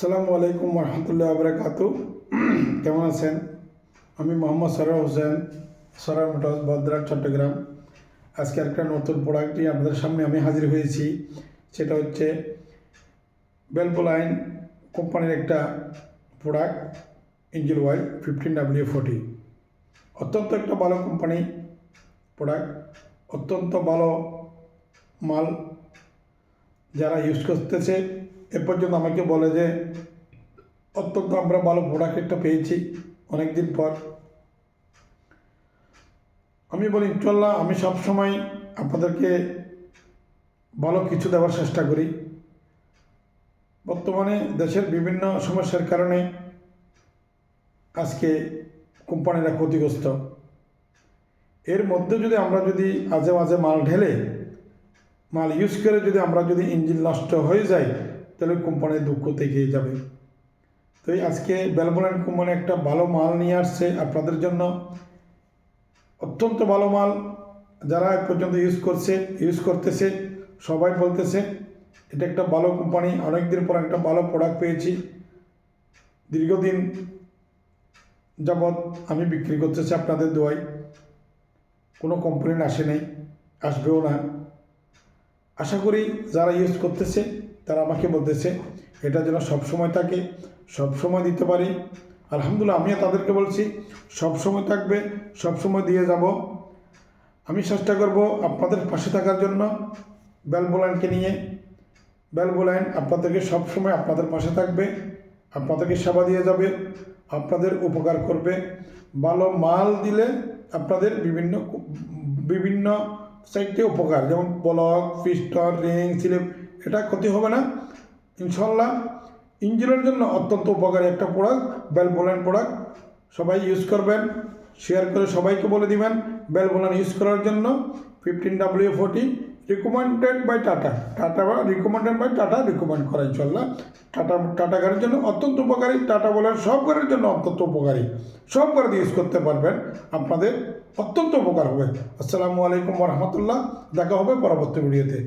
আসসালামু আলাইকুম রহমতুল্লাহ বারাকাতু। কেমন আছেন? আমি মোহাম্মদ সরার হোসেন, সরার মোটরস, বদ্রাট, চট্টগ্রাম। আজকে একটা নতুন প্রোডাক্ট নিয়ে আপনাদের সামনে আমি হাজির হয়েছি। সেটা হচ্ছে ভ্যালভোলাইন কোম্পানির একটা প্রোডাক্ট, ইঞ্জিন অয়েল 15W40। অত্যন্ত একটা ভালো কোম্পানি প্রোডাক্ট, অত্যন্ত ভালো মাল। যারা ইউজ করতেছে এ পর্যন্ত আমাকে বলে যে অত্যন্ত আমরা ভালো প্রোডাক্ট একটা পেয়েছি অনেক দিন পর। আমি বলি ইনশাল্লাহ আমি সবসময় আপনাদেরকে ভালো কিছু দেওয়ার চেষ্টা করি। বর্তমানে দেশের বিভিন্ন সমস্যার কারণে আজকে কোম্পানিরা ক্ষতিগ্রস্ত। এর মধ্যে যদি আমরা আজে মাঝে মাল ইউজ করে আমরা যদি ইঞ্জিন নষ্ট হয়ে যায়, তাহলে কোম্পানির দুঃখ থেকেই যাবে। তো আজকে ভ্যালভোলাইন কোম্পানি একটা ভালো মাল নিয়ে আসছে আপনাদের জন্য, অত্যন্ত ভালো মাল। যারা এ পর্যন্ত ইউজ করতেছে সবাই বলতেছে এটা একটা ভালো কোম্পানি, অনেক দিন পর একটা ভালো প্রোডাক্ট পেয়েছি। দীর্ঘদিন যাবৎ আমি বিক্রি করতেছি আপনাদের দোয়ায়, কোনো কমপ্লেন আসে নাই, আসবেও না। আশা করি যারা ইউজ করতেছে তারা আমাকে বলতেছে এটা যেন সবসময় থাকে, সবসময় দিতে পারি। আলহামদুলিল্লাহ, আমিও তাদেরকে বলছি সবসময় থাকবে, সবসময় দিয়ে যাব। আমি চেষ্টা করব আপনাদের পাশে থাকার জন্য। ভ্যালভোলাইনকে নিয়ে, ভ্যালভোলাইন আপনাদেরকে সবসময় আপনাদের পাশে থাকবে, আপনাদেরকে সেবা দিয়ে যাবে, আপনাদের উপকার করবে। ভালো মাল দিলে আপনাদের বিভিন্ন সাইডে উপকার, যেমন ব্লক, পিস্টন, রিং, স্লিপ, এটা ক্ষতি হবে না ইনশাল্লাহ। ইঞ্জিনের জন্য অত্যন্ত উপকারী একটা প্রোডাক্ট, ভ্যালভোলাইন প্রোডাক্ট। সবাই ইউজ করবেন, শেয়ার করে সবাইকে বলে দিবেন ভ্যালভোলাইন ইউজ করার জন্য। 15W40 recommended by tata, recommend করা ইনশাল্লাহ। টাটা গাড়ির জন্য অত্যন্ত উপকারী, টাটা বলার সব গাড়ির জন্য অত্যন্ত উপকারী। সব গাড়িতে ইউজ করতে পারবেন, আপনাদের অত্যন্ত উপকার হবে। আসসালামু আলাইকুম রহমতুল্লাহ। দেখা হবে পরবর্তী ভিডিওতে।